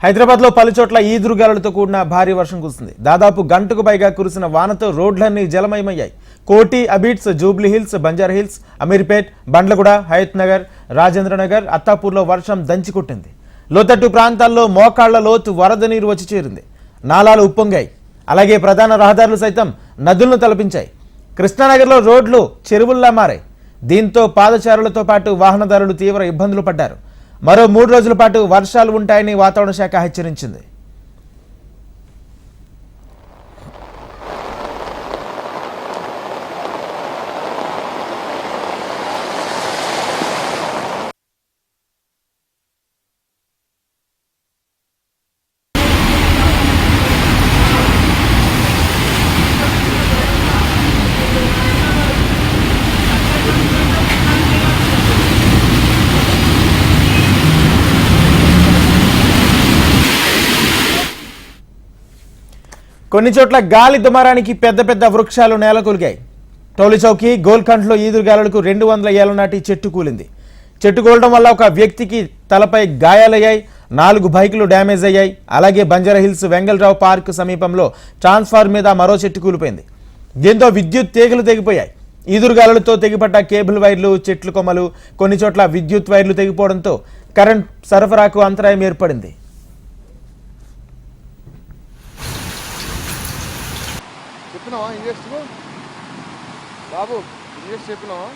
హైదరాబాద్లో పలుచోట్ల ఈదురుగాలులతో కూడిన భారీ వర్షం కురిసింది. దాదాపు గంటకు పైగా కురిసిన వానతో రోడ్లన్నీ జలమయమయ్యాయి. కోటి, అబిడ్స్, జూబ్లీ హిల్స్, బంజారా హిల్స్, అమీర్పేట్, బండ్లగూడ, హయత్ నగర్, రాజేంద్రనగర్, అత్తాపూర్లో వర్షం దంచికొట్టింది. లోతట్టు ప్రాంతాల్లో మోకాళ్ల లోతు వరద నీరు వచ్చి చేరింది. నాలాలు ఉప్పొంగాయి. అలాగే ప్రధాన రహదారులు సైతం నదులను తలపించాయి. కృష్ణానగర్లో రోడ్లు చెరువుల్లా మారాయి. దీంతో పాదచారులతో పాటు వాహనదారులు తీవ్ర ఇబ్బందులు పడ్డారు. మరో 3 రోజుల పాటు వర్షాలు ఉంటాయని వాతావరణ శాఖ హెచ్చరించింది. కొన్ని చోట్ల గాలి దుమారానికి పెద్ద పెద్ద వృక్షాలు నేలకొలిగాయి. టోలీచౌకి, గోల్కండ్లో ఈదురుగాలులకు 200 ఏళ్ల నాటి చెట్టు కూలింది. చెట్టు కూలడం వల్ల ఒక వ్యక్తికి తలపై గాయాలయ్యాయి. 4 బైకులు డ్యామేజ్ అయ్యాయి. అలాగే బంజారా హిల్స్ వెంగళరావు పార్క్ సమీపంలో ట్రాన్స్ఫార్మర్ మీద మరో చెట్టు కూలిపోయింది. దీంతో విద్యుత్ తీగలు తెగిపోయాయి. ఈదురుగాలులతో తెగిపడ్డ కేబుల్ వైర్లు, చెట్లు కొమ్మలు, కొన్ని చోట్ల విద్యుత్ వైర్లు తెగిపోవడంతో కరెంట్ సరఫరాకు అంతరాయం ఏర్పడింది. చెప్పినావా ఇంజెక్ట్ బాబు, ఇంజెక్ట్ చెప్పినావా?